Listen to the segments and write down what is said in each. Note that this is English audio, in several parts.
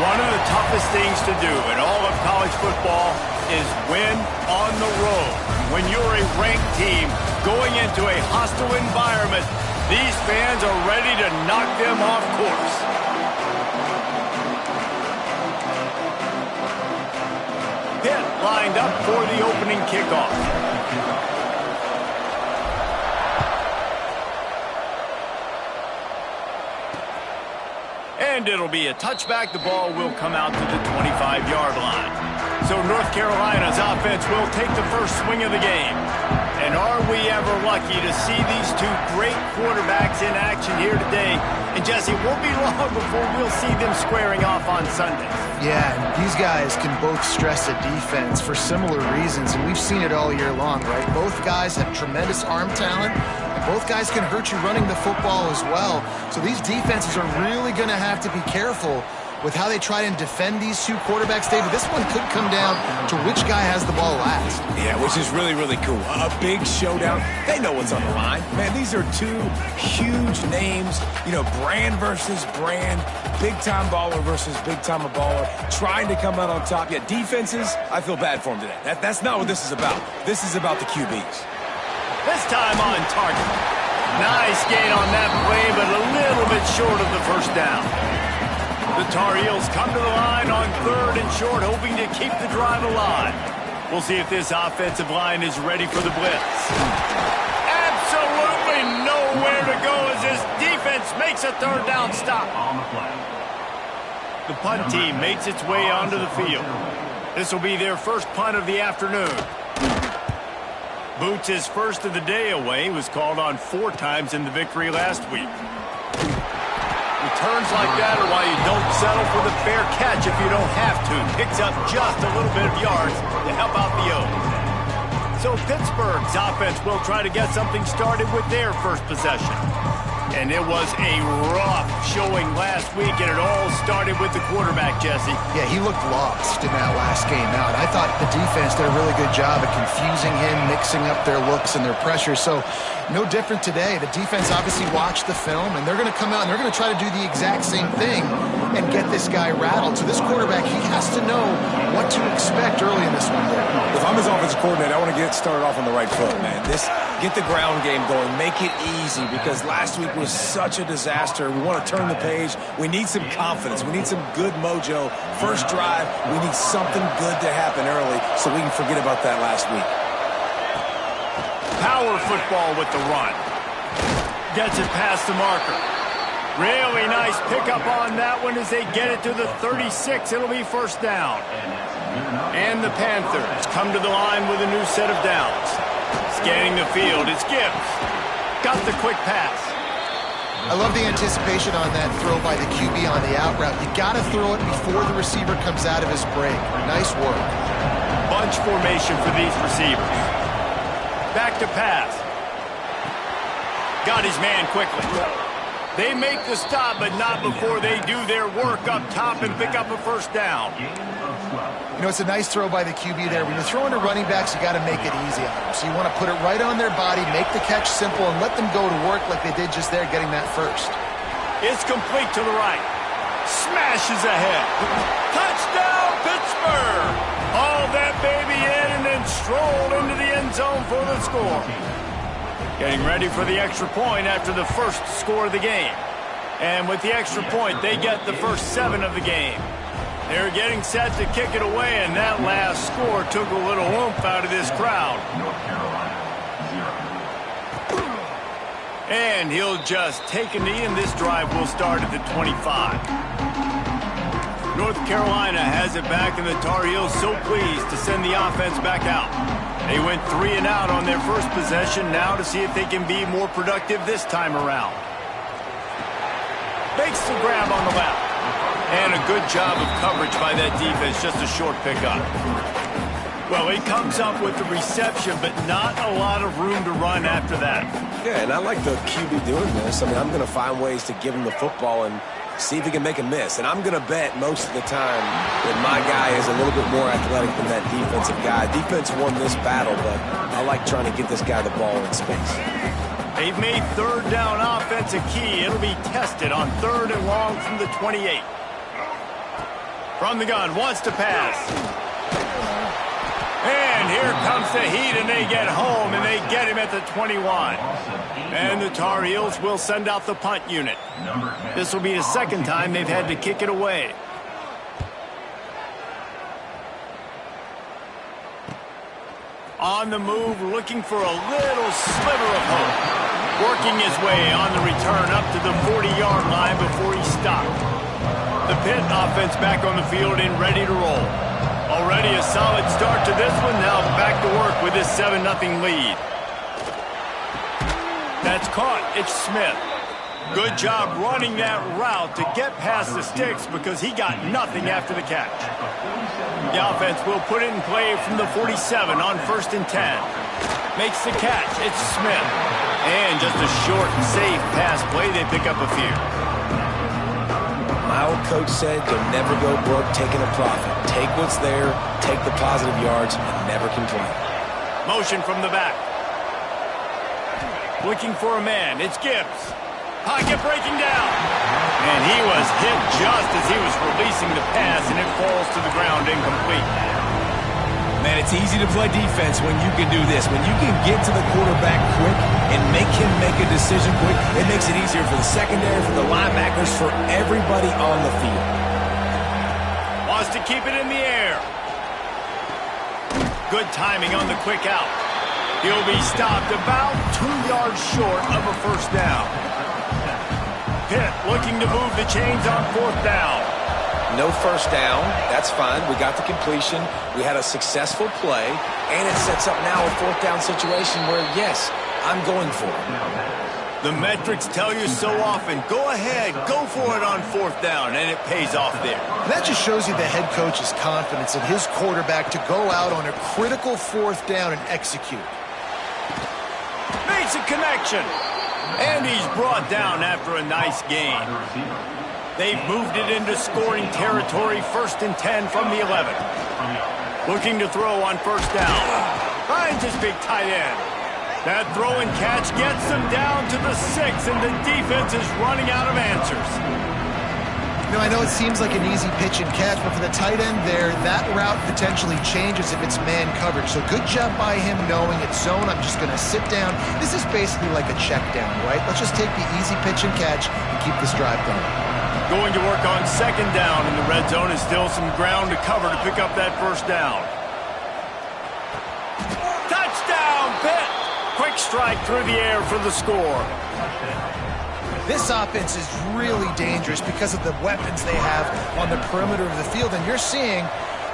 One of the toughest things to do in all of college football is win on the road. When you're a ranked team going into a hostile environment, these fans are ready to knock them off course. Pitt lined up for the opening kickoff. And it'll be a touchback. The ball will come out to the 25-yard line. So North Carolina's offense will take the first swing of the game. And are we ever lucky to see these two great quarterbacks in action here today? And Jesse, it won't be long before we'll see them squaring off on Sundays. Yeah, and these guys can both stress a defense for similar reasons, and we've seen it all year long, right? Both guys have tremendous arm talent. Both guys can hurt you running the football as well. So these defenses are really going to have to be careful with how they try and defend these two quarterbacks, David. This one could come down to which guy has the ball last. Yeah, which is really, really cool. A big showdown. They know what's on the line. Man, these are two huge names. You know, brand versus brand. Big-time baller versus big-time baller. Trying to come out on top. Yeah, defenses, I feel bad for them today. That's not what this is about. This is about the QBs. This time on target. Nice gain on that play, but a little bit short of the first down. The Tar Heels come to the line on 3rd and short, hoping to keep the drive alive. We'll see if this offensive line is ready for the blitz. Absolutely nowhere to go as this defense makes a 3rd down stop. The punt team makes its way onto the field. This will be their first punt of the afternoon. Boots' first of the day away was called on 4 times in the victory last week. Returns like that are why you don't settle for the fair catch if you don't have to. Picks up just a little bit of yards to help out the O's. So Pittsburgh's offense will try to get something started with their first possession. And it was a rough showing last week, and it all started with the quarterback, Jesse. Yeah, he looked lost in that last game out. I thought the defense did a really good job of confusing him, mixing up their looks and their pressure. So no different today. The defense obviously watched the film, and they're going to come out and they're going to try to do the exact same thing and get this guy rattled. So this quarterback, he has to know what to expect early in this one. If I'm his offensive coordinator, I want to get started off on the right foot, man. Get the ground game going. Make it easy, because last week was such a disaster. We want to turn the page. We need some confidence. We need some good mojo. First drive, we need something good to happen early so we can forget about that last week. Power football with the run. Gets it past the marker. Really nice pickup on that one as they get it to the 36. It'll be first down. And the Panthers come to the line with a new set of downs. Scanning the field, it's Gibbs. Got the quick pass. I love the anticipation on that throw by the QB on the out route. You got to throw it before the receiver comes out of his break. Nice work. Bunch formation for these receivers. Back to pass. Got his man quickly. They make the stop, but not before they do their work up top and pick up a first down. You know, it's a nice throw by the QB there. When you're throwing to running backs, you got to make it easy on them. So you want to put it right on their body, make the catch simple, and let them go to work like they did just there, getting that first. It's complete to the right. Smashes ahead. Touchdown, Pittsburgh! Hauled that baby in and then strolled into the end zone for the score. Getting ready for the extra point after the first score of the game. And with the extra point, they get the first 7 of the game. They're getting set to kick it away, and that last score took a little oomph out of this crowd. And he'll just take a knee, and this drive will start at the 25. North Carolina has it back, and the Tar Heels so pleased to send the offense back out. They went 3 and out on their first possession, now to see if they can be more productive this time around. Makes the grab on the left. And a good job of coverage by that defense, just a short pickup. Well, he comes up with the reception, but not a lot of room to run after that. Yeah, and I like the QB doing this. I mean, I'm going to find ways to give him the football and see if he can make a miss. And I'm going to bet most of the time that my guy is a little bit more athletic than that defensive guy. Defense won this battle, but I like trying to get this guy the ball in space. They've made 3rd down offense a key. It'll be tested on 3rd and long from the 28. From the gun, wants to pass. And here comes the heat, and they get home, and they get him at the 21. And the Tar Heels will send out the punt unit. This will be the second time they've had to kick it away. On the move, looking for a little sliver of hope. Working his way on the return up to the 40-yard line before he stopped. The Pitt offense back on the field and ready to roll. Already a solid start to this one. Now back to work with this 7-0 lead. That's caught. It's Smith. Good job running that route to get past the sticks because he got nothing after the catch. The offense will put it in play from the 47 on 1st and 10. Makes the catch. It's Smith. And just a short, safe pass play. They pick up a few. My old coach said you'll never go broke taking a profit. Take what's there, take the positive yards, and never complain. Motion from the back. Looking for a man. It's Gibbs. Pocket breaking down. And he was hit just as he was releasing the pass, and it falls to the ground incomplete. Man, it's easy to play defense when you can do this. When you can get to the quarterback quick and make him make a decision quick, it makes it easier for the secondary, for the linebackers, for everybody on the field. Wants to keep it in the air. Good timing on the quick out. He'll be stopped about 2 yards short of a first down. Pitt looking to move the chains on 4th down. No first down. That's fine. We got the completion. We had a successful play, and it sets up now a 4th down situation where, yes, I'm going for it. The metrics tell you so often, go ahead, go for it on 4th down, and it pays off there. That just shows you the head coach's confidence in his quarterback to go out on a critical 4th down and execute. Makes a connection. And he's brought down after a nice gain. They've moved it into scoring territory, 1st and 10 from the 11. Looking to throw on 1st down. Finds his big tight end. That throw and catch gets them down to the 6, and the defense is running out of answers. You know, I know it seems like an easy pitch and catch, but for the tight end there, that route potentially changes if it's man coverage. So good job by him knowing it's zone. I'm just going to sit down. This is basically like a check down, right? Let's just take the easy pitch and catch and keep this drive going. Going to work on 2nd down in the red zone, and still some ground to cover to pick up that 1st down. Touchdown, Pitt! Quick strike through the air for the score. This offense is really dangerous because of the weapons they have on the perimeter of the field. And you're seeing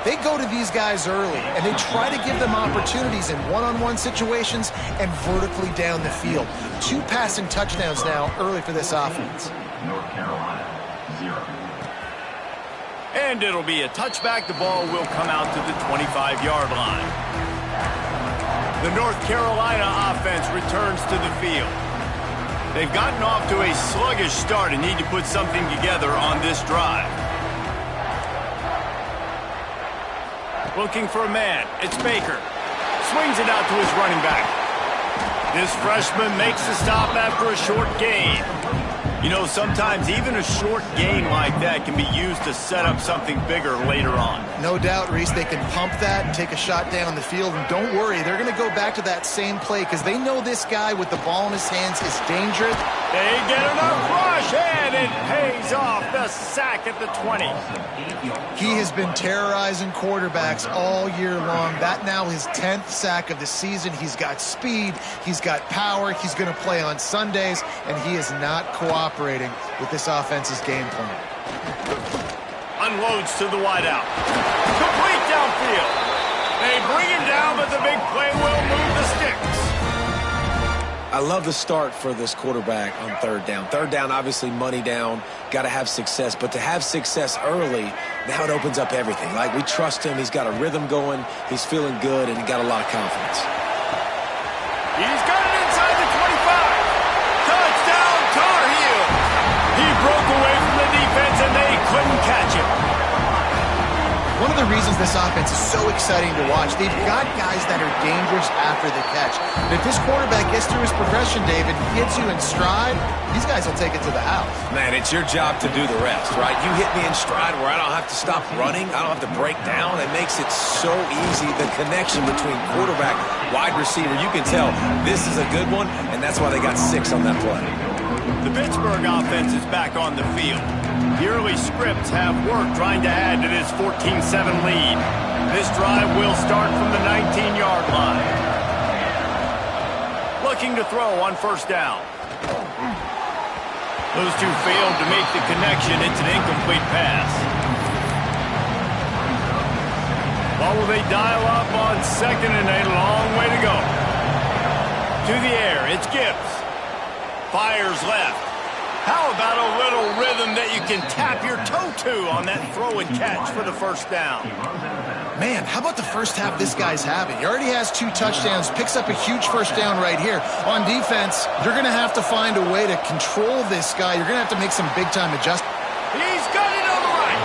they go to these guys early, and they try to give them opportunities in one-on-one situations and vertically down the field. 2 passing touchdowns now early for this offense. North Carolina, 0. And it'll be a touchback. The ball will come out to the 25-yard line. The North Carolina offense returns to the field. They've gotten off to a sluggish start and need to put something together on this drive. Looking for a man. It's Baker. Swings it out to his running back. This freshman makes the stop after a short gain. You know, sometimes even a short gain like that can be used to set up something bigger later on. No doubt, Reese, they can pump that and take a shot down the field. And don't worry, they're going to go back to that same play because they know this guy with the ball in his hands is dangerous. They get enough rush, and it pays off. The sack at the 20. He has been terrorizing quarterbacks all year long. That now his 10th sack of the season. He's got speed. He's got power. He's going to play on Sundays, and he is not cooperating with this offense's game plan. Unloads to the wideout. Complete downfield. They bring him down, but the big play will move the sticks. I love the start for this quarterback on 3rd down. 3rd down, obviously money down, got to have success. But to have success early, now it opens up everything. Like, we trust him. He's got a rhythm going. He's feeling good, and he got a lot of confidence. He's got it inside the 25. Touchdown, Tar Heels. He broke away from the defense, and they couldn't catch him. one of the reasons this offense is so exciting to watch, they've got guys that are dangerous after the catch. And if this quarterback gets through his progression, David, gets you in stride, these guys will take it to the house. Man, it's your job to do the rest, right? You hit me in stride where I don't have to stop running. I don't have to break down. It makes it so easy. The connection between quarterback, wide receiver, you can tell this is a good one, and that's why they got 6 on that play. The Pittsburgh offense is back on the field. The early scripts have worked trying to add to this 14-7 lead. This drive will start from the 19-yard line. Looking to throw on first down. Those two failed to make the connection. It's an incomplete pass. Well, will they dial up on second and a long way to go? To the air, it's Gibbs. Fires left. How about a little rhythm that you can tap your toe to on that throw and catch for the first down? Man, how about the first half this guy's having? He already has 2 touchdowns, picks up a huge first down right here. On defense, you're going to have to find a way to control this guy. You're going to have to make some big-time adjustments. He's got it on the right.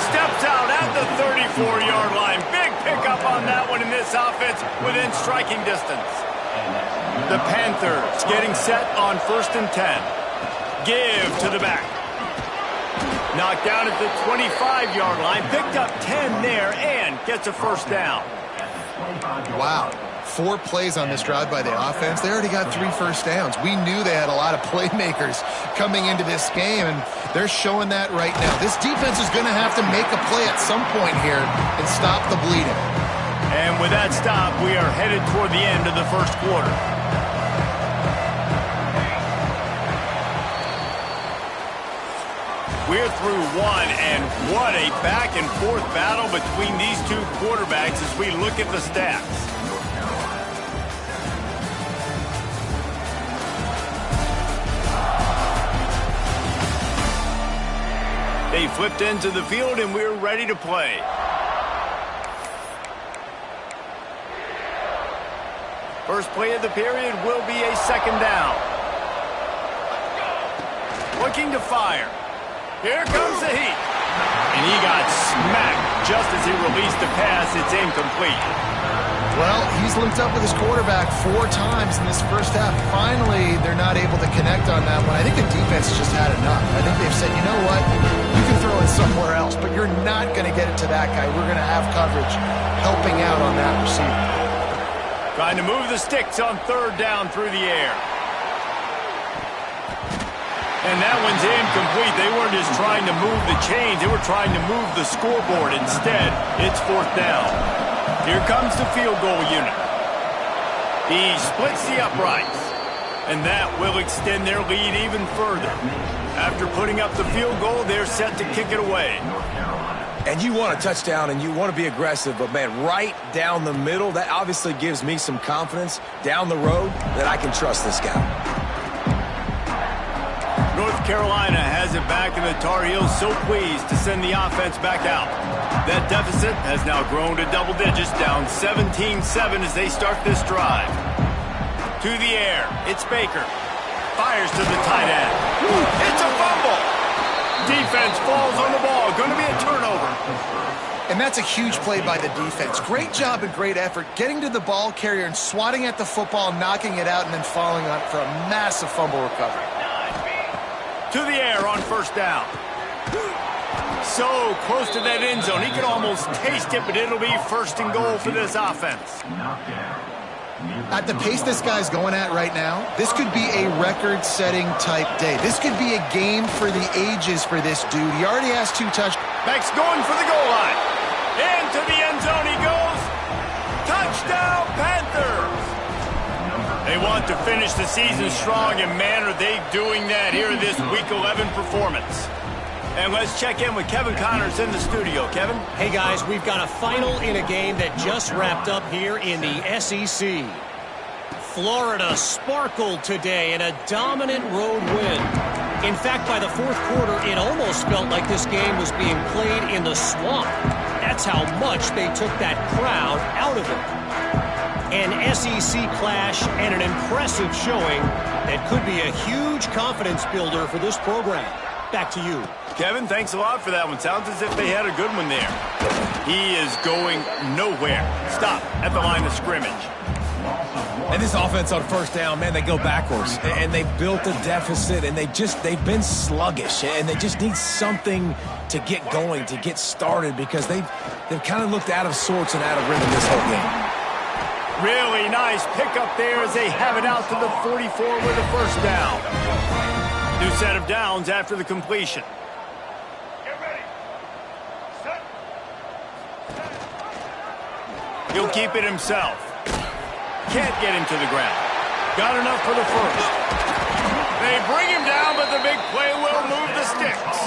Steps out at the 34-yard line. Big pickup on that one in this offense within striking distance. The Panthers getting set on 1st and 10. Give to the back. Knocked down at the 25-yard line. Picked up 10 there and gets a first down. Wow. 4 plays on this drive by the offense. They already got 3 first downs. We knew they had a lot of playmakers coming into this game, and they're showing that right now. This defense is going to have to make a play at some point here and stop the bleeding. And with that stop, we are headed toward the end of the first quarter. We're through one, and what a back-and-forth battle between these two quarterbacks as we look at the stats. They flipped into the field, and we're ready to play. First play of the period will be a second down. Looking to fire. Here comes the heat. And he got smacked just as he released the pass. It's incomplete. Well, he's linked up with his quarterback 4 times in this first half. Finally, they're not able to connect on that one. I think the defense just had enough. I think they've said, you know what? You can throw it somewhere else, but you're not going to get it to that guy. We're going to have coverage helping out on that receiver. Trying to move the sticks on 3rd down through the air. And that one's incomplete. They weren't just trying to move the chains. They were trying to move the scoreboard. Instead, it's 4th down. Here comes the field goal unit. He splits the uprights. And that will extend their lead even further. After putting up the field goal, they're set to kick it away. And you want a touchdown and you want to be aggressive, but, man, right down the middle, that obviously gives me some confidence down the road that I can trust this guy. North Carolina has it back, and the Tar Heels so pleased to send the offense back out. That deficit has now grown to double digits, down 17-7 as they start this drive. To the air, it's Baker. Fires to the tight end. It's a fumble. Defense falls on the ball. Going to be a turnover. And that's a huge play by the defense. Great job and great effort getting to the ball carrier and swatting at the football, knocking it out, and then falling on for a massive fumble recovery. To the air on first down. So close to that end zone. He could almost taste it, but it'll be 1st and goal for this offense. At the pace this guy's going at right now, this could be a record-setting type day. This could be a game for the ages for this dude. He already has 2 touchdowns. Max going for the goal line. Into the end zone he goes. Touchdown, Panthers. They want to finish the season strong, and man, are they doing that here in this Week 11 performance. And let's check in with Kevin Connors in the studio. Kevin? Hey, guys, we've got a final in a game that just wrapped up here in the SEC. Florida sparkled today in a dominant road win. In fact, by the 4th quarter, it almost felt like this game was being played in the swamp. That's how much they took that crowd out of it. An SEC clash and an impressive showing that could be a huge confidence builder for this program. back to you. Kevin, thanks a lot for that one. Sounds as if they had a good one there. He is going nowhere. Stop at the line of scrimmage. And this offense on first down, man, they go backwards. And they built a deficit, and they've been sluggish. And they just need something to get going, to get started, because they've kind of looked out of sorts and out of rhythm this whole game. Really nice pickup there as they have it out to the 44 with a first down. New set of downs after the completion. Get ready. Set. He'll keep it himself. Can't get him to the ground. Got enough for the first. They bring him down, but the big play will move the sticks.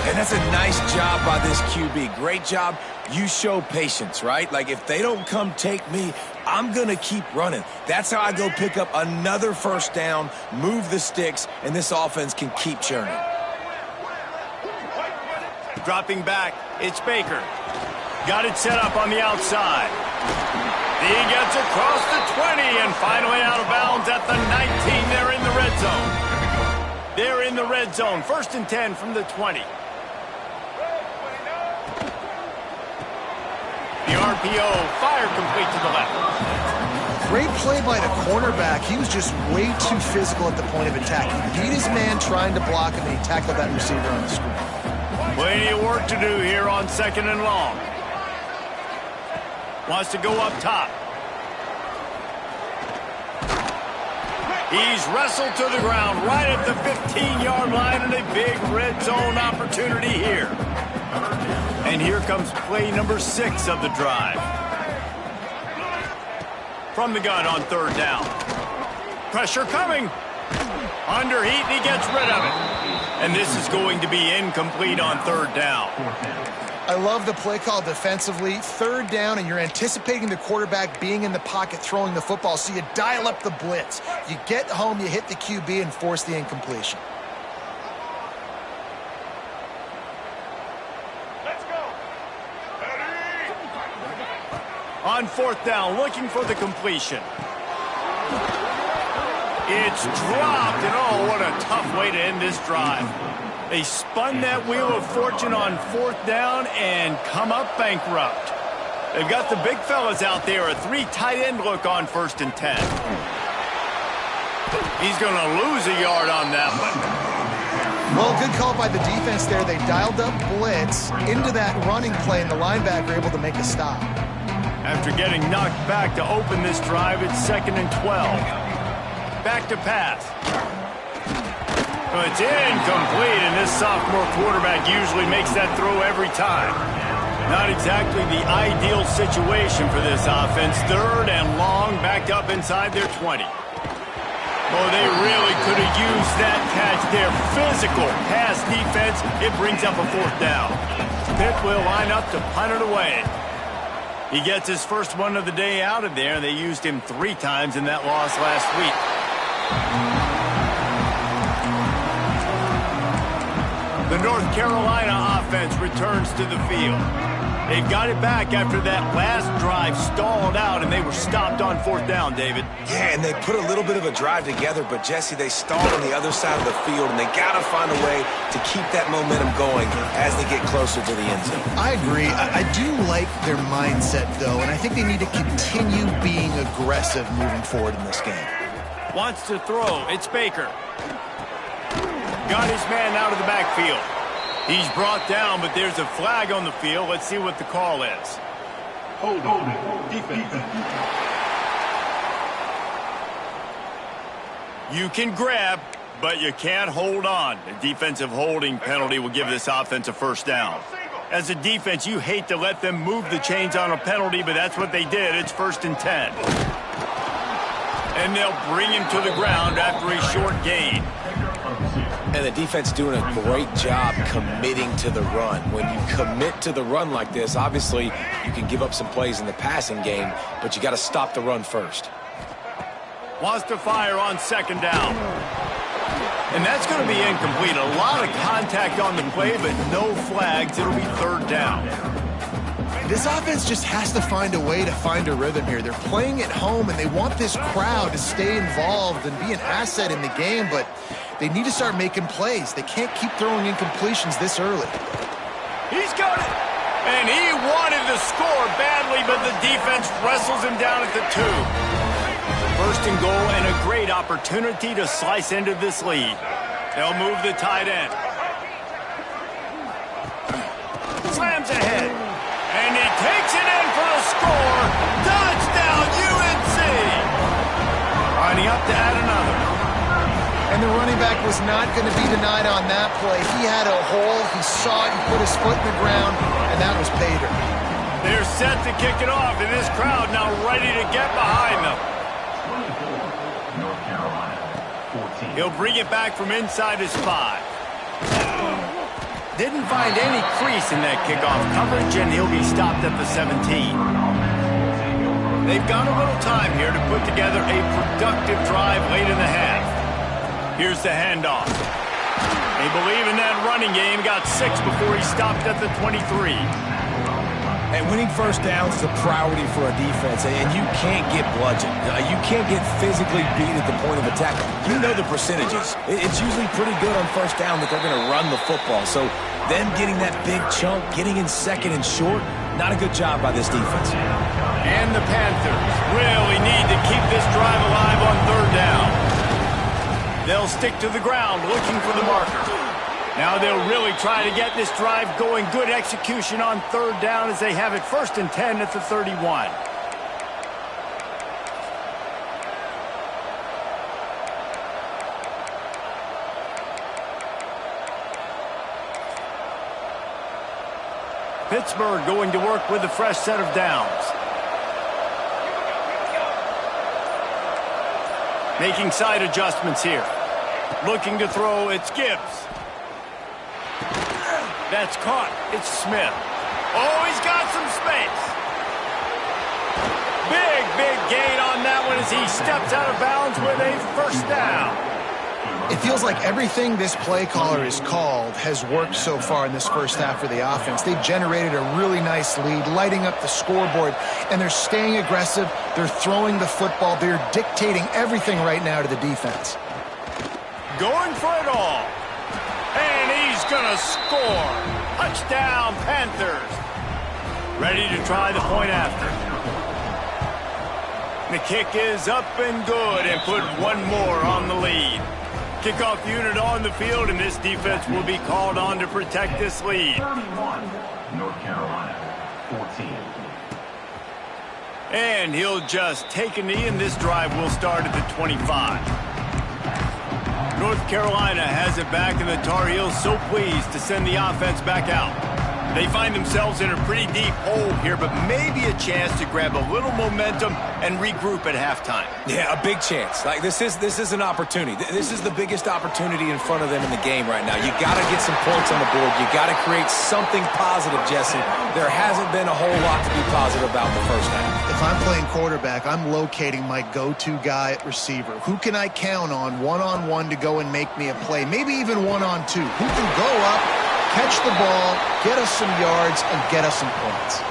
And that's a nice job by this QB. Great job. You show patience, right? Like, if they don't come take me, I'm going to keep running. That's how I go pick up another first down, move the sticks, and this offense can keep churning. Dropping back, it's Baker. Got it set up on the outside. He gets across the 20 and finally out of bounds at the 19. They're in the red zone. They're in the red zone. 1st and 10 from the 20. The RPO, fire complete to the left. Great play by the cornerback. He was just way too physical at the point of attack. He beat his man trying to block him, and he tackled that receiver on the screen. Plenty of work to do here on 2nd and long. Wants to go up top. He's wrestled to the ground right at the 15-yard line, and a big red zone opportunity here. And here comes play number 6 of the drive. From the gun on 3rd down. Pressure coming. Under heat, and he gets rid of it. And this is going to be incomplete on 3rd down. I love the play call defensively. 3rd down, and you're anticipating the quarterback being in the pocket throwing the football, so you dial up the blitz. You get home, you hit the QB, and force the incompletion. Let's go. Ready. On 4th down, looking for the completion. It's dropped, and oh, what a tough way to end this drive. They spun that wheel of fortune on 4th down and come up bankrupt. They've got the big fellas out there, a 3 tight end look on 1st and 10. He's going to lose a yard on that one. Well, good call by the defense there. They dialed up blitz into that running play, and the linebacker able to make a stop. After getting knocked back to open this drive, it's 2nd and 12. Back to pass. Well, it's incomplete, and this sophomore quarterback usually makes that throw every time. Not exactly the ideal situation for this offense. 3rd and long, backed up inside their 20. Oh, they really could have used that catch there. Physical pass defense. It brings up a 4th down. Pitt will line up to punt it away. He gets his first one of the day out of there. They used him 3 times in that loss last week. The North Carolina offense returns to the field. They've got it back after that last drive stalled out, and they were stopped on 4th down, David. Yeah, and they put a little bit of a drive together, but, Jesse, they stalled on the other side of the field, and they got to find a way to keep that momentum going as they get closer to the end zone. I agree. I do like their mindset, though, and I think they need to continue being aggressive moving forward in this game. Wants to throw. It's Baker. Got his man out of the backfield. He's brought down, but there's a flag on the field. Let's see what the call is. Hold it. Defense. You can grab, but you can't hold on. A defensive holding penalty will give this offense a 1st down. As a defense, you hate to let them move the chains on a penalty, but that's what they did. It's 1st and 10. And they'll bring him to the ground after a short gain. And the defense doing a great job committing to the run. When you commit to the run like this, obviously you can give up some plays in the passing game, but you got to stop the run first. Wants to fire on 2nd down. And that's going to be incomplete. A lot of contact on the play, but no flags. It'll be 3rd down. This offense just has to find a way to find a rhythm here. They're playing at home, and they want this crowd to stay involved and be an asset in the game, but They need to start making plays. They can't keep throwing incompletions this early. He's got it. And he wanted to score badly, but the defense wrestles him down at the 2. First and goal and a great opportunity to slice into this lead. They'll move the tight end. Slams ahead. And he takes it in for the score. Touchdown, UNC! Lining up to add another. And the running back was not going to be denied on that play. He had a hole, he saw it, he put his foot in the ground, and that was Pater. They're set to kick it off, and this crowd now ready to get behind them. North Carolina, 14. He'll bring it back from inside his 5. Didn't find any crease in that kickoff coverage, and he'll be stopped at the 17. They've got a little time here to put together a productive drive late in the half. Here's the handoff. They believe in that running game. Got 6 before he stopped at the 23. And winning first downs is a priority for a defense, and you can't get bludgeoned. You can't get physically beat at the point of attack. You know the percentages. It's usually pretty good on first down that they're going to run the football. So them getting that big chunk, getting in second and short, not a good job by this defense. And the Panthers really need to keep this drive alive on 3rd down. They'll stick to the ground looking for the marker. Now they'll really try to get this drive going. Good execution on 3rd down as they have it 1st and 10 at the 31. Pittsburgh going to work with a fresh set of downs. Making side adjustments here. Looking to throw, it's Gibbs. That's caught. It's Smith. Oh, he's got some space. Big gain on that one as he steps out of bounds with a 1st down. It feels like everything this play caller has called has worked so far in this first half for the offense. They've generated a really nice lead, lighting up the scoreboard, and they're staying aggressive. They're throwing the football. They're dictating everything right now to the defense. Going for it all. And he's going to score. Touchdown, Panthers. Ready to try the point after. The kick is up and good and put one more on the lead. Kickoff unit on the field, and this defense will be called on to protect this lead. 31, North Carolina, 14. And he'll just take a knee, and this drive will start at the 25. North Carolina has it back, and the Tar Heels so pleased to send the offense back out. They find themselves in a pretty deep hole here, but maybe a chance to grab a little momentum and regroup at halftime. Yeah, a big chance. Like this is an opportunity. This is the biggest opportunity in front of them in the game right now. You got to get some points on the board. You got to create something positive, Jesse. There hasn't been a whole lot to be positive about in the first half. If I'm playing quarterback, I'm locating my go-to guy at receiver. Who can I count on one-on-one to go and make me a play? Maybe even one-on-two. Who can go up, catch the ball, get us some yards, and get us some points?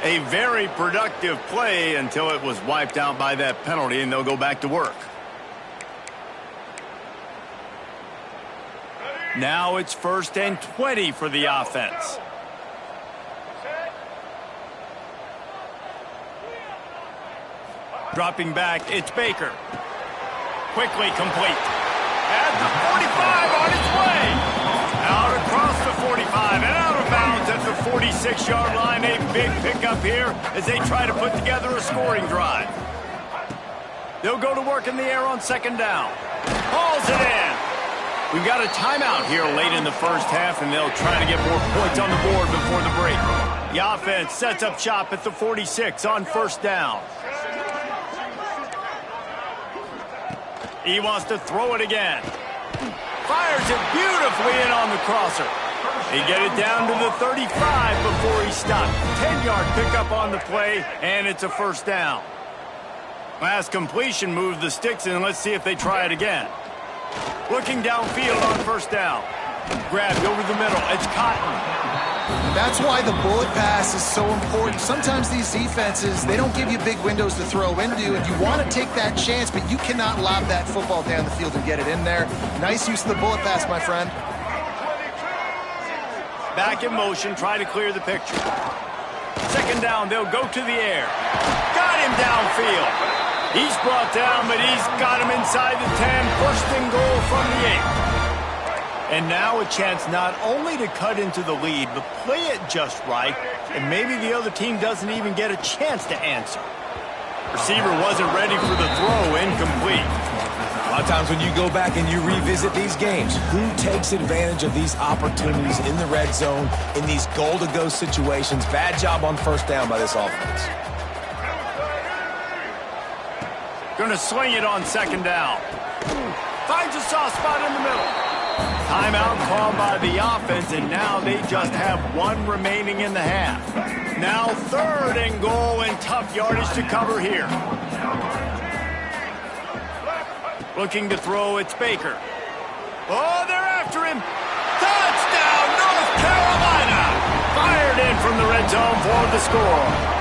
A very productive play until it was wiped out by that penalty, and they'll go back to work. Now it's 1st and 20 for the offense. Dropping back, it's Baker. Quickly complete. At the 45 on its way. Out across the 45 and out of bounds at the 46-yard line. A big pickup here as they try to put together a scoring drive. They'll go to work in the air on 2nd down. Hauls it in. We've got a timeout here late in the first half, and they'll try to get more points on the board before the break. The offense sets up shop at the 46 on 1st down. He wants to throw it again. Fires it beautifully in on the crosser. They get it down to the 35 before he stopped. 10-yard pickup on the play, and it's a 1st down. Last completion moved the sticks, and let's see if they try it again. Looking downfield on 1st down. Grabbed over the middle. It's Cotton. That's why the bullet pass is so important. Sometimes these defenses, they don't give you big windows to throw into, and you want to take that chance, but you cannot lob that football down the field and get it in there. Nice use of the bullet pass, my friend. Back in motion, try to clear the picture. Second down, they'll go to the air. Got him downfield. He's brought down, but he's got him inside the 10. First and goal from the 8. And now a chance not only to cut into the lead, but play it just right, and maybe the other team doesn't even get a chance to answer. Receiver wasn't ready for the throw, incomplete. A lot of times when you go back and you revisit these games, who takes advantage of these opportunities in the red zone, in these goal-to-go situations? Bad job on first down by this offense. Gonna sling it on second down. Finds a soft spot in the middle. Timeout called by the offense, and now they just have one remaining in the half. Now third and goal, and tough yardage to cover here. Looking to throw, it's Baker. Oh, they're after him. Touchdown, North Carolina! Fired in from the red zone for the score.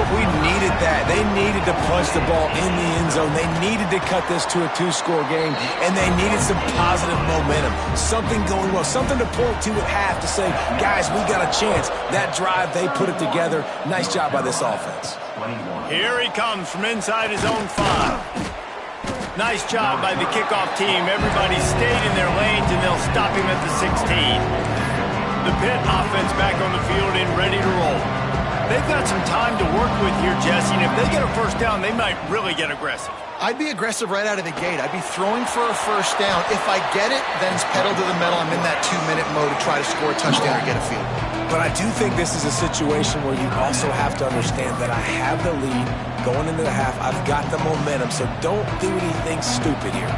We needed that. They needed to punch the ball in the end zone. They needed to cut this to a 2-score game, and they needed some positive momentum. Something going well, something to point to at half to say, guys, we got a chance. That drive, they put it together. Nice job by this offense. Here he comes from inside his own 5. Nice job by the kickoff team. Everybody stayed in their lanes, and they'll stop him at the 16. The Pitt offense back on the field and ready to roll. They've got some time to work with here, Jesse, and if they get a first down, they might really get aggressive. I'd be aggressive right out of the gate. I'd be throwing for a first down. If I get it, then it's pedal to the metal. I'm in that 2-minute mode to try to score a touchdown or get a field goal. But I do think this is a situation where you also have to understand that I have the lead going into the half. I've got the momentum, so don't do anything stupid here.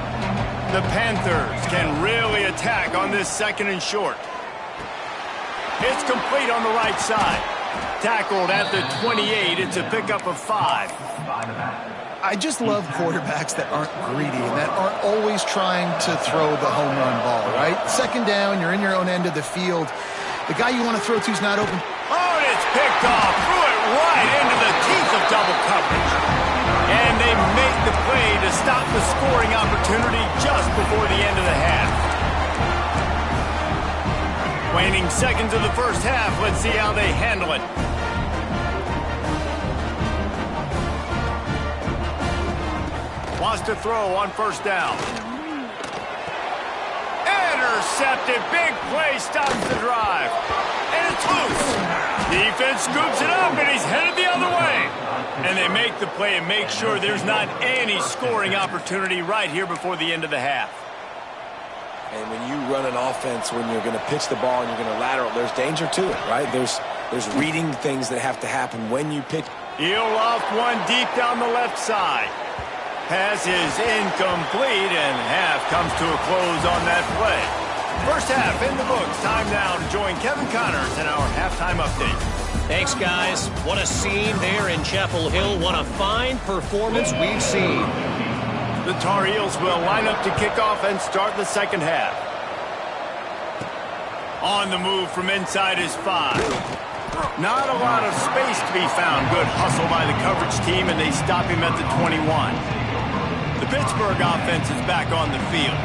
The Panthers can really attack on this second and short. It's complete on the right side. Tackled at the 28. It's a pickup of 5. I just love quarterbacks that aren't greedy and that aren't always trying to throw the home run ball, right? Second down, you're in your own end of the field. The guy you want to throw to is not open. Oh, and it's picked off. Threw it right into the teeth of double coverage. And they make the play to stop the scoring opportunity just before the end of the half. Waning seconds of the first half. Let's see how they handle it. Wants to throw on first down. Intercepted. Big play stops the drive. And it's loose. Defense scoops it up, and he's headed the other way. And they make the play and make sure there's not any scoring opportunity right here before the end of the half. And when you run an offense, when you're going to pitch the ball and you're going to lateral, there's danger to it, right? There's reading things that have to happen when you pitch. He'll loft one deep down the left side. Pass is incomplete, and half comes to a close on that play. First half in the books. Time now to join Kevin Connors in our halftime update. Thanks, guys. What a scene there in Chapel Hill. What a fine performance we've seen. The Tar Heels will line up to kick off and start the second half. On the move from inside his 5. Not a lot of space to be found. Good hustle by the coverage team, and they stop him at the 21. The Pittsburgh offense is back on the field.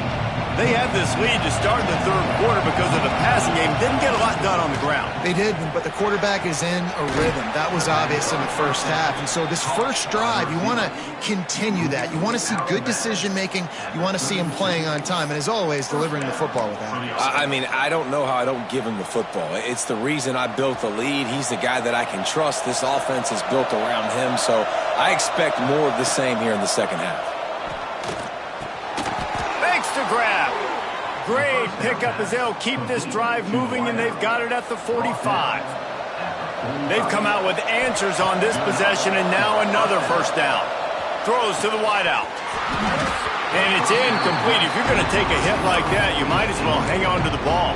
They had this lead to start the third quarter because of the passing game. Didn't get a lot done on the ground. They did, but the quarterback is in a rhythm. That was obvious in the first half. And so this first drive, you want to continue that. You want to see good decision-making. You want to see him playing on time. And as always, delivering the football without it. I mean, I don't know how I don't give him the football. It's the reason I built the lead. He's the guy that I can trust. This offense is built around him. So I expect more of the same here in the second half. To grab. Great pickup as they'll keep this drive moving, and they've got it at the 45. They've come out with answers on this possession, and now another first down. Throws to the wideout. And it's incomplete. If you're going to take a hit like that, you might as well hang on to the ball.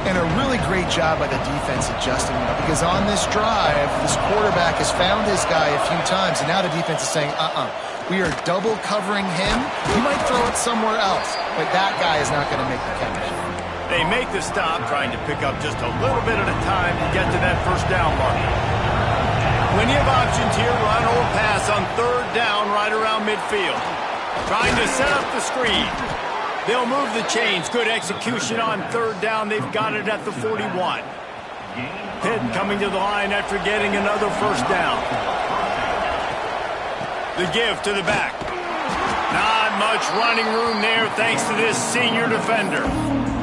And a really great job by the defense adjusting, because on this drive, this quarterback has found his guy a few times, and now the defense is saying, we are double covering him. He might throw it somewhere else, but that guy is not going to make the catch. They make the stop, trying to pick up just a little bit at a time to get to that first down mark. Plenty of options here, run or pass on third down right around midfield. Trying to set up the screen. They'll move the chains. Good execution on third down. They've got it at the 41. Pitt coming to the line after getting another first down. The give to the back. Not much running room there thanks to this senior defender.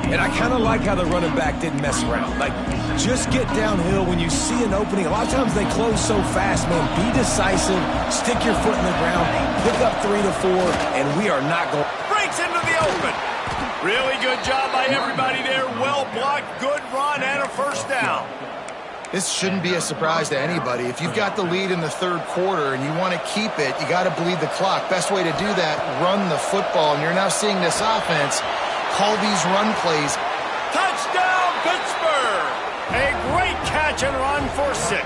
And I kind of like how the running back didn't mess around. Like, just get downhill when you see an opening. A lot of times they close so fast, man. Be decisive, stick your foot in the ground, pick up 3 to 4, and we are not going. Breaks into the open. Really good job by everybody there. Well blocked, good run, and a first down. This shouldn't be a surprise to anybody. If you've got the lead in the third quarter and you want to keep it, you got to bleed the clock. Best way to do that, run the football. And you're now seeing this offense call these run plays. Touchdown, Pittsburgh! A great catch and run for 6.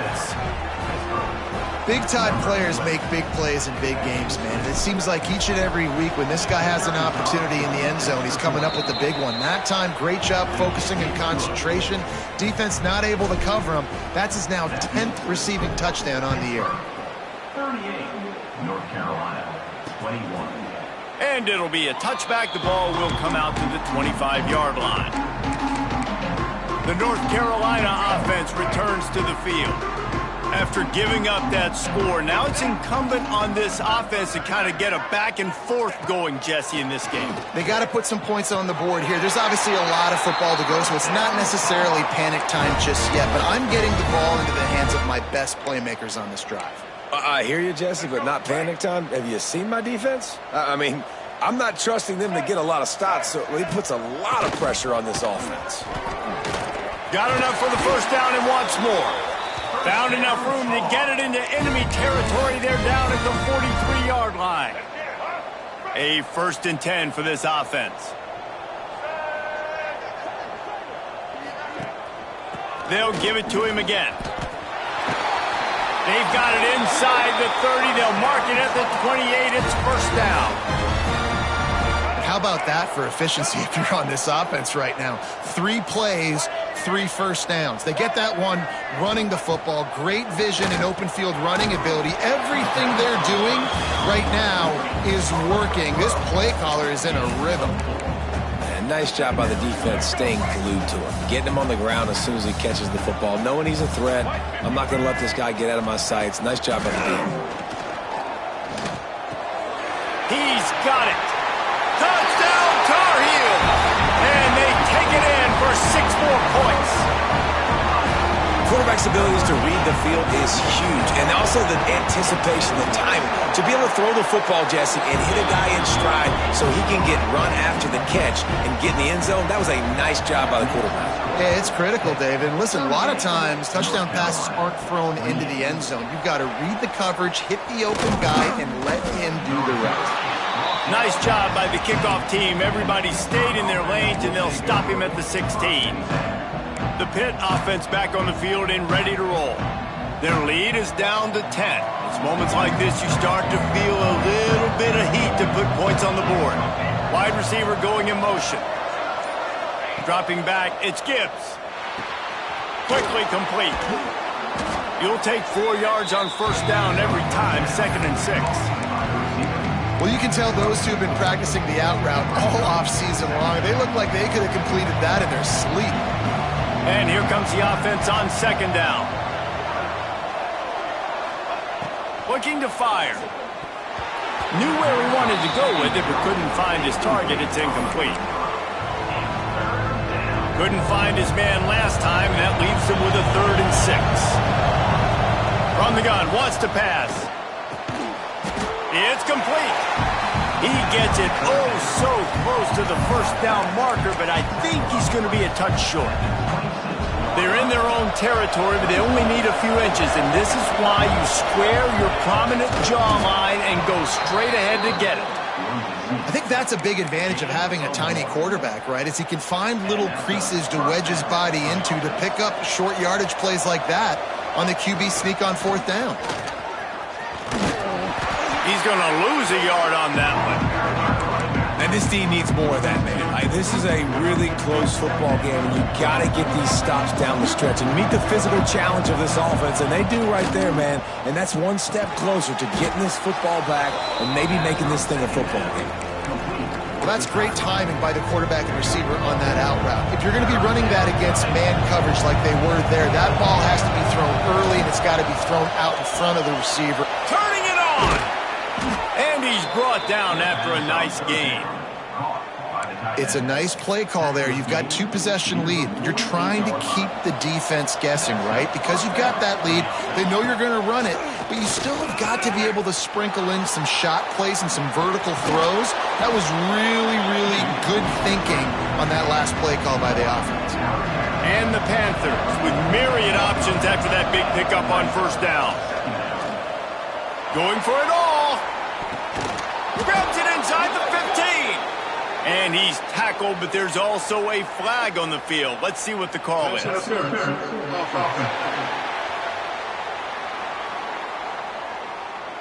Big-time players make big plays in big games, man. And it seems like each and every week when this guy has an opportunity in the end zone, he's coming up with the big one. That time, great job focusing and concentration. Defense not able to cover him. That's his now 10th receiving touchdown on the year. 38, North Carolina, 21. And it'll be a touchback. The ball will come out to the 25-yard line. The North Carolina offense returns to the field. After giving up that score, now it's incumbent on this offense to kind of get a back and forth going, Jesse, in this game. They got to put some points on the board here. There's obviously a lot of football to go, so it's not necessarily panic time just yet, but I'm getting the ball into the hands of my best playmakers on this drive. I hear you, Jesse, but not panic time. Have you seen my defense? I mean, I'm not trusting them to get a lot of stops, so he puts a lot of pressure on this offense. Got enough for the first down and wants more. Found enough room to get it into enemy territory. They're down at the 43-yard line. A 1st and 10 for this offense. They'll give it to him again. They've got it inside the 30. They'll mark it at the 28. It's first down. How about that for efficiency if you're on this offense right now? 3 plays, 3 first downs. They get that one running the football. Great vision and open field running ability. Everything they're doing right now is working. This play caller is in a rhythm. And nice job by the defense staying glued to him. Getting him on the ground as soon as he catches the football. Knowing he's a threat. I'm not going to let this guy get out of my sights. Nice job by the team. He's got it. Touchdown, Tar Heel! And they take it in for 6 more points. Quarterback's abilities to read the field is huge. And also the anticipation, the timing. To be able to throw the football, Jesse, and hit a guy in stride so he can get run after the catch and get in the end zone, that was a nice job by the quarterback. Yeah, it's critical, David. And listen, a lot of times touchdown passes aren't thrown into the end zone. You've got to read the coverage, hit the open guy, and let him do the rest. Nice job by the kickoff team. Everybody stayed in their lanes, and they'll stop him at the 16. The Pitt offense back on the field and ready to roll. Their lead is down to 10. It's moments like this you start to feel a little bit of heat to put points on the board. Wide receiver going in motion. Dropping back, it's Gibbs. Quickly complete. You'll take 4 yards on first down every time, 2nd and 6. Well, you can tell those two have been practicing the out route all off-season long. They look like they could have completed that in their sleep. And here comes the offense on 2nd down. Looking to fire. Knew where he wanted to go with it, but couldn't find his target. It's incomplete. Couldn't find his man last time, and that leaves him with a 3rd and 6. From the gun, wants to pass. It's complete. He gets it oh so close to the first down marker, but I think he's going to be a touch short. They're in their own territory, but they only need a few inches, and this is why you square your prominent jawline and go straight ahead to get it. I think that's a big advantage of having a tiny quarterback, right? Is he can find little creases to wedge his body into to pick up short yardage plays like that on the QB sneak on 4th down. He's going to lose a yard on that one. And this team needs more of that, man. This is a really close football game, and you got to get these stops down the stretch and meet the physical challenge of this offense, and they do right there, man. And that's one step closer to getting this football back and maybe making this thing a football game. Well, that's great timing by the quarterback and receiver on that out route. If you're going to be running that against man coverage like they were there, that ball has to be thrown early, and it's got to be thrown out in front of the receiver. Turning it on! And he's brought down after a nice game. It's a nice play call there. You've got 2-possession lead. You're trying to keep the defense guessing, right? Because you've got that lead, they know you're going to run it, but you still have got to be able to sprinkle in some shot plays and some vertical throws. That was really, really good thinking on that last play call by the offense. And the Panthers with myriad options after that big pickup on first down. Going for it all. Grabs it inside the 15. And he's tackled, but there's also a flag on the field. Let's see what the call is.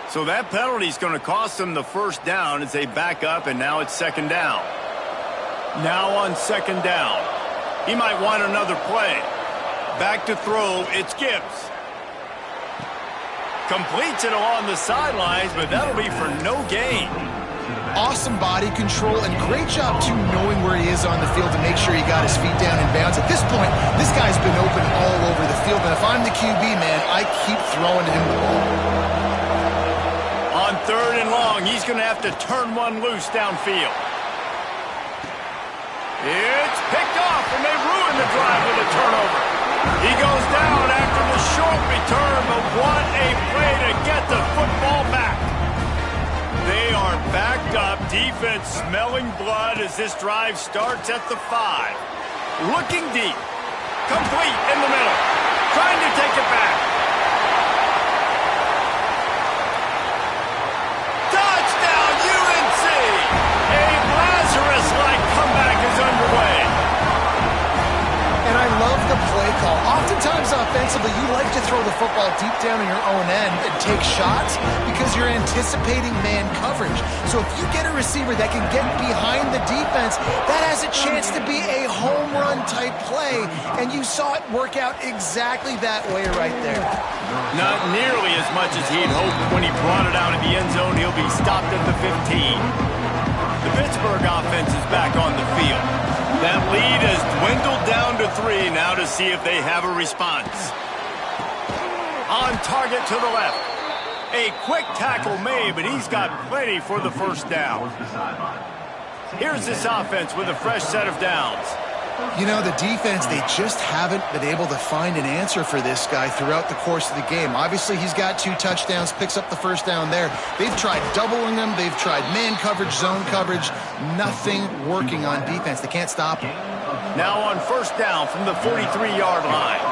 So that penalty is going to cost them the first down as they back up, and now it's second down. Now on second down. He might want another play. Back to throw, it's Gibbs. Completes it along the sidelines, but that'll be for no gain. Awesome body control and great job, too, knowing where he is on the field to make sure he got his feet down in bounds. At this point, this guy's been open all over the field, and if I'm the QB, man, I keep throwing him the ball. On third and long, he's going to have to turn one loose downfield. It's picked off, and they ruin the drive with a turnover. He goes down after the short return, but what a play to get the football back. They are backed up, defense smelling blood as this drive starts at the 5. Looking deep, complete in the middle, trying to take it back. Touchdown, UNC! A Lazarus-like comeback is underway. And I love the play call. Oftentimes offensively, you like to throw the football deep down in your own end and take shots because you're anticipating man coverage. So if you get a receiver that can get behind the defense, that has a chance to be a home run type play. And you saw it work out exactly that way right there. Not nearly as much as he'd hoped. When he brought it out of the end zone, he'll be stopped at the 15. The Pittsburgh offense is back on the field. That lead has dwindled down to 3 now to see if they have a response. On target to the left. A quick tackle made, but he's got plenty for the first down. Here's this offense with a fresh set of downs. You know, the defense, they just haven't been able to find an answer for this guy throughout the course of the game. Obviously, he's got 2 touchdowns, picks up the first down there. They've tried doubling him. They've tried man coverage, zone coverage. Nothing working on defense. They can't stop him. Now on first down from the 43-yard line.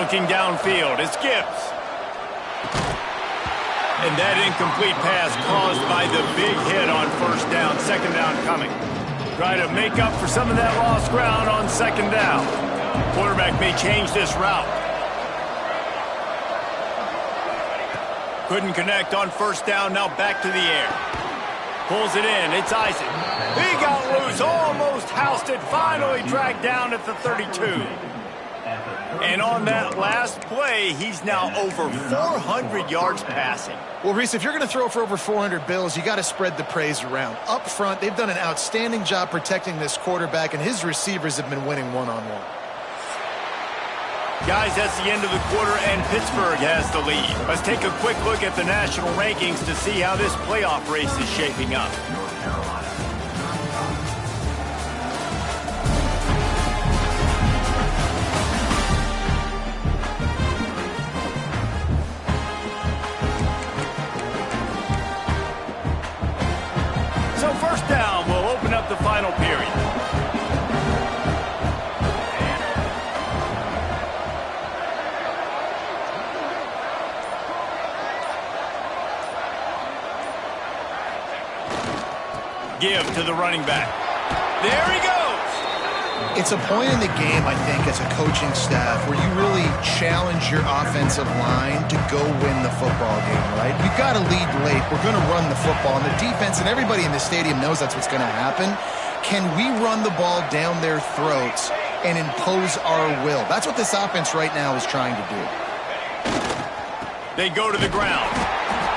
Looking downfield, it's Gibbs. And that incomplete pass caused by the big hit on first down. Second down coming. Try to make up for some of that lost ground on second down. Quarterback may change this route. Couldn't connect on first down, now back to the air. Pulls it in, it's Isaac. He got loose, almost housed it, finally dragged down at the 32. And on that last play, he's now over 400 yards passing. Well, Reese, if you're going to throw for over 400 bills, you got to spread the praise around. Up front, they've done an outstanding job protecting this quarterback, and his receivers have been winning one-on-one. Guys, that's the end of the quarter, and Pittsburgh has the lead. Let's take a quick look at the national rankings to see how this playoff race is shaping up. So first down, we'll open up the final period. Give to the running back. There he goes. It's a point in the game, I think, as a coaching staff where you really challenge your offensive line to go win the football game, right? You've got to lead late. We're going to run the football. And the defense and everybody in the stadium knows that's what's going to happen. Can we run the ball down their throats and impose our will? That's what this offense right now is trying to do. They go to the ground.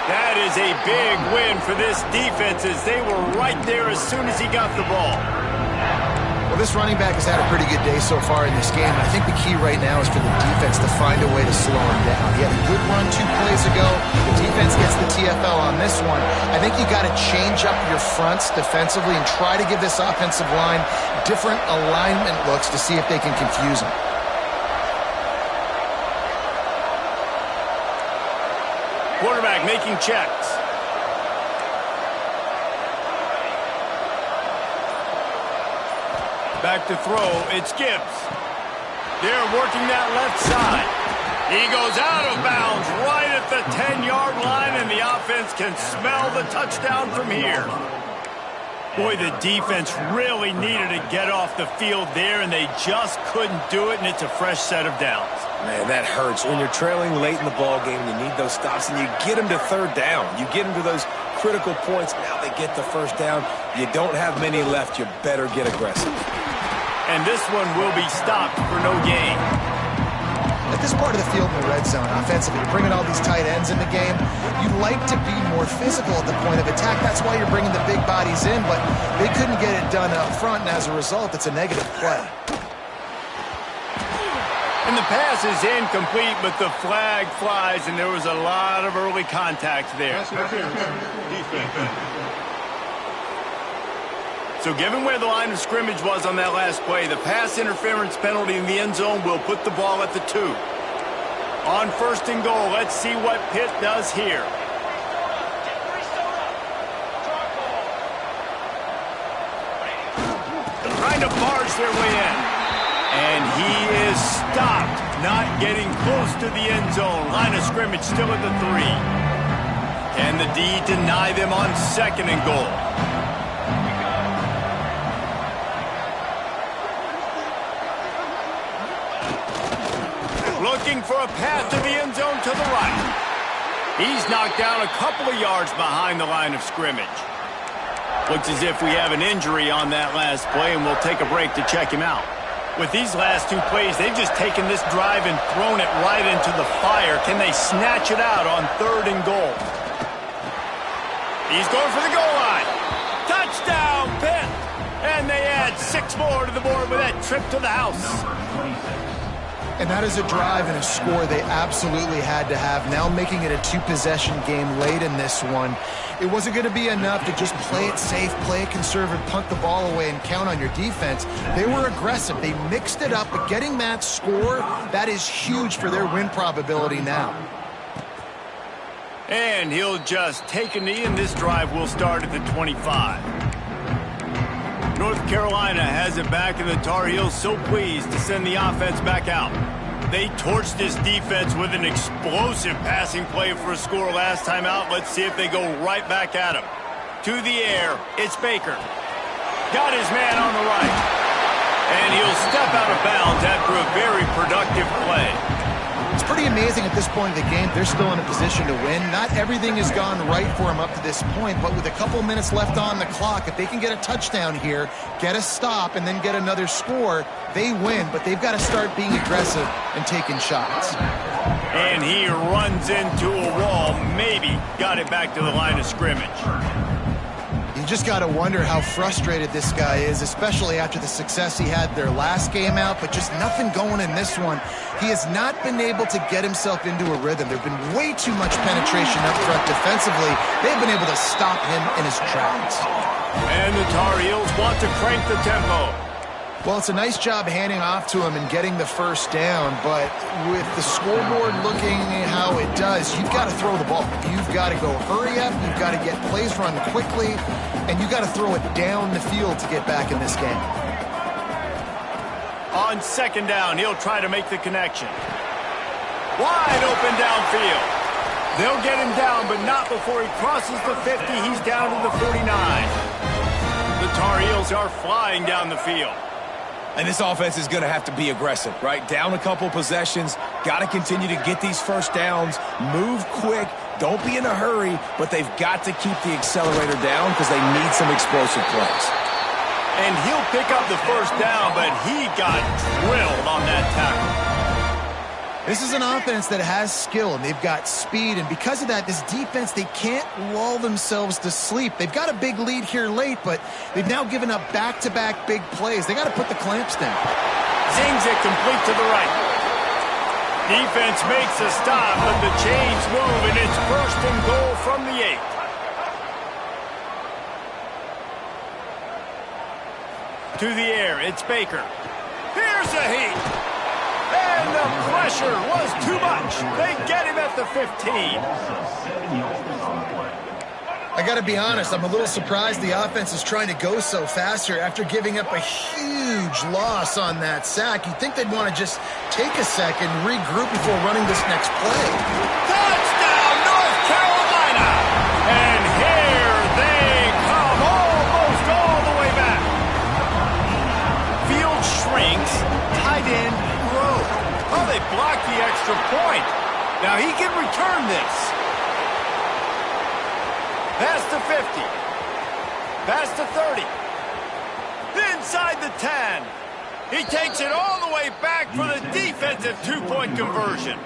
That is a big win for this defense as they were right there as soon as he got the ball. Well, this running back has had a pretty good day so far in this game. I think the key right now is for the defense to find a way to slow him down. He had a good run 2 plays ago. The defense gets the TFL on this one. I think you got to change up your fronts defensively and try to give this offensive line different alignment looks to see if they can confuse him. Quarterback making checks. Back to throw, it's Gibbs. They're working that left side. He goes out of bounds right at the 10-yard line, and the offense can smell the touchdown from here. Boy, the defense really needed to get off the field there, and they just couldn't do it, and it's a fresh set of downs. Man, that hurts. When you're trailing late in the ball game, you need those stops, and you get them to third down. You get them to those critical points. Now they get the first down. You don't have many left. You better get aggressive. And this one will be stopped for no gain. At this part of the field in the red zone, offensively, you're bringing all these tight ends in the game. You like to be more physical at the point of attack. That's why you're bringing the big bodies in, but they couldn't get it done up front, and as a result, it's a negative play. And the pass is incomplete, but the flag flies, and there was a lot of early contact there. So given where the line of scrimmage was on that last play, the pass interference penalty in the end zone will put the ball at the 2. On 1st and goal, let's see what Pitt does here. Trying to barge their way in. And he is stopped, not getting close to the end zone. Line of scrimmage still at the 3. Can the D deny them on 2nd and goal? Looking for a path to the end zone to the right. He's knocked down a couple of yards behind the line of scrimmage. Looks as if we have an injury on that last play, and we'll take a break to check him out. With these last 2 plays, they've just taken this drive and thrown it right into the fire. Can they snatch it out on 3rd and goal? He's going for the goal line. Touchdown, Pitt! And they add 6 more to the board with that trip to the house. And that is a drive and a score they absolutely had to have. Now making it a 2-possession game late in this one. It wasn't going to be enough to just play it safe, play it conservative, punt the ball away, and count on your defense. They were aggressive. They mixed it up, but getting that score, that is huge for their win probability now. And he'll just take a knee, and this drive will start at the 25. North Carolina has it back, and the Tar Heels so pleased to send the offense back out. They torched this defense with an explosive passing play for a score last time out. Let's see if they go right back at him. To the air, it's Baker. Got his man on the right. And he'll step out of bounds after a very productive play. It's pretty amazing at this point of the game. They're still in a position to win. Not everything has gone right for them up to this point, but with a couple minutes left on the clock, if they can get a touchdown here, get a stop, and then get another score, they win. But they've got to start being aggressive and taking shots. And he runs into a wall. Maybe got it back to the line of scrimmage. You just got to wonder how frustrated this guy is, especially after the success he had their last game out, but just nothing going in this one. He has not been able to get himself into a rhythm. There have been way too much penetration up front defensively. They've been able to stop him in his tracks. And the Tar Heels want to crank the tempo. Well, it's a nice job handing off to him and getting the first down, but with the scoreboard looking how it does, you've got to throw the ball. You've got to go hurry up, you've got to get plays run quickly, and you've got to throw it down the field to get back in this game. On 2nd down, he'll try to make the connection. Wide open downfield. They'll get him down, but not before he crosses the 50. He's down to the 49. The Tar Heels are flying down the field. And this offense is going to have to be aggressive, right? Down a couple possessions, got to continue to get these first downs, move quick, don't be in a hurry, but they've got to keep the accelerator down because they need some explosive plays. And he'll pick up the first down, but he got drilled on that tackle. This is an offense that has skill, and they've got speed, and because of that, this defense, they can't lull themselves to sleep. They've got a big lead here late, but they've now given up back-to-back big plays. They got to put the clamps down. Zings it complete to the right. Defense makes a stop, but the chains move, and it's first and goal from the 8. To the air, it's Baker. Here's a heat. And the pressure was too much. They get him at the 15. I got to be honest, I'm a little surprised the offense is trying to go so fast here after giving up a huge loss on that sack. You'd think they'd want to just take a second, regroup before running this next play. Touchdown, North Carolina! And here they come, almost all the way back. Field shrinks, tight end grows. Oh, they blocked the extra point. Now he can return this. Past the 50. Past the 30. Inside the 10. He takes it all the way back for the defensive two-point conversion.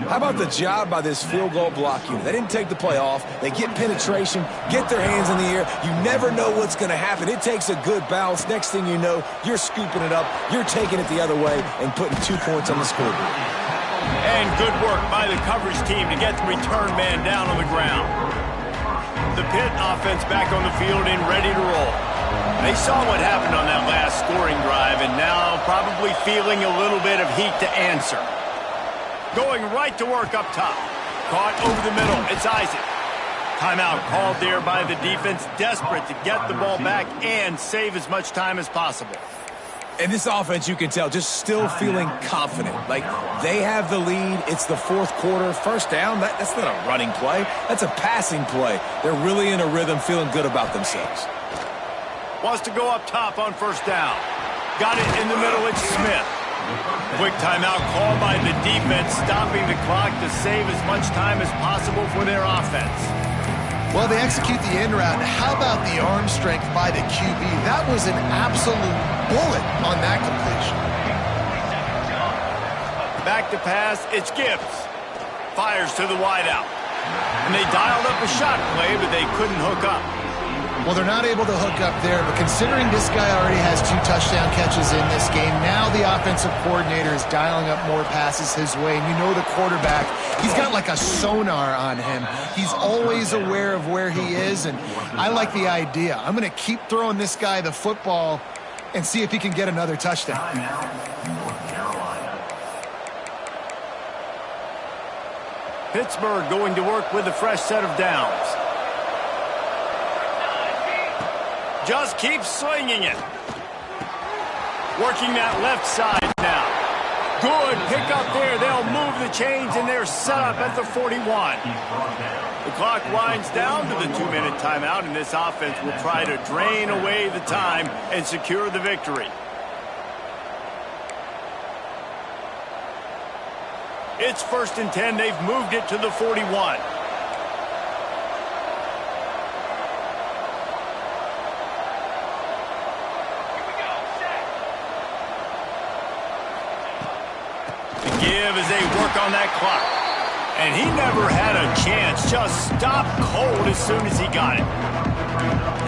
How about the job by this field goal block unit? They didn't take the play off. They get penetration, get their hands in the air. You never know what's going to happen. It takes a good bounce. Next thing you know, you're scooping it up. You're taking it the other way and putting 2 points on the scoreboard. And good work by the coverage team to get the return man down on the ground. The Pitt offense back on the field and ready to roll. They saw what happened on that last scoring drive and now probably feeling a little bit of heat to answer. Going right to work up top. Caught over the middle. It's Isaac. Timeout called there by the defense, desperate to get the ball back and save as much time as possible. And this offense, you can tell, just still feeling confident. Like, they have the lead. It's the fourth quarter. First down, that's not a running play. That's a passing play. They're really in a rhythm, feeling good about themselves. Wants to go up top on first down. Got it in the middle. It's Smith. Quick timeout called by the defense, stopping the clock to save as much time as possible for their offense. Well, they execute the end route. How about the arm strength by the QB? That was an absolute bullet on that completion. Back to pass, it's Gibbs. Fires to the wideout. And they dialed up a shot play, but they couldn't hook up. Well, they're not able to hook up there, but considering this guy already has 2 touchdown catches in this game, now the offensive coordinator is dialing up more passes his way. And you know the quarterback, he's got like a sonar on him. He's always aware of where he is, and I like the idea. I'm going to keep throwing this guy the football and see if he can get another touchdown. Pittsburgh going to work with a fresh set of downs. Just keeps swinging it. Working that left side now. Good pick up there. They'll move the chains, and they're set up at the 41. The clock winds down to the 2-minute timeout, and this offense will try to drain away the time and secure the victory. It's 1st and 10. They've moved it to the 41. Give as they work on that clock. And he never had a chance. Just stopped cold as soon as he got it.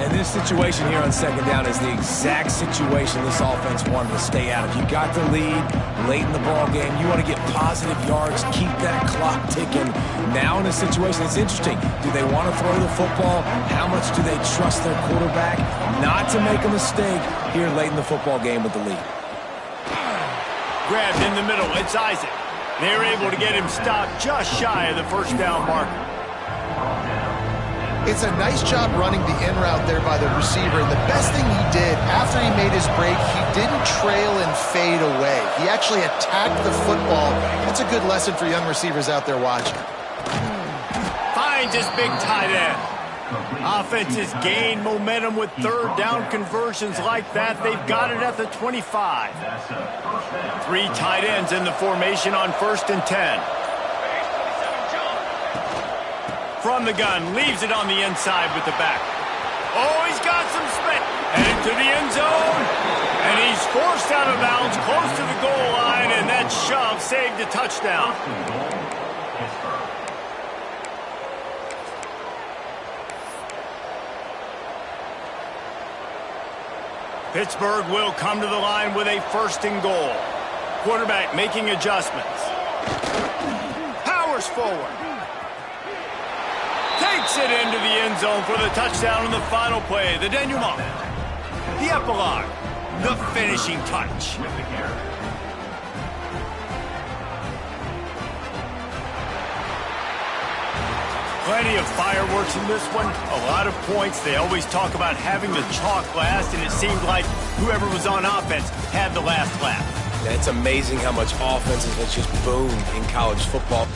And this situation here on second down is the exact situation this offense wanted to stay out of. You got the lead late in the ball game. You want to get positive yards, keep that clock ticking. Now in a situation, it's interesting. Do they want to throw the football? How much do they trust their quarterback not to make a mistake here late in the football game with the lead? Grabbed in the middle. It's Isaac. They're able to get him stopped just shy of the first down marker. It's a nice job running the in route there by the receiver. And the best thing he did after he made his break, he didn't trail and fade away. He actually attacked the football. That's a good lesson for young receivers out there watching. Finds his big tight end. Offenses gain momentum with third down conversions like that. They've got it at the 25. 3 tight ends in the formation on 1st and 10. From the gun, leaves it on the inside with the back. Oh, he's got some spin. Headed to the end zone. And he's forced out of bounds close to the goal line, and that shove saved a touchdown. Pittsburgh will come to the line with a 1st and goal. Quarterback making adjustments. Powers forward. Takes it into the end zone for the touchdown in the final play. The denouement. The epilogue. The finishing touch. Plenty of fireworks in this one. A lot of points. They always talk about having the chalk last, and it seemed like whoever was on offense had the last laugh. It's amazing how much offense has just boomed in college football.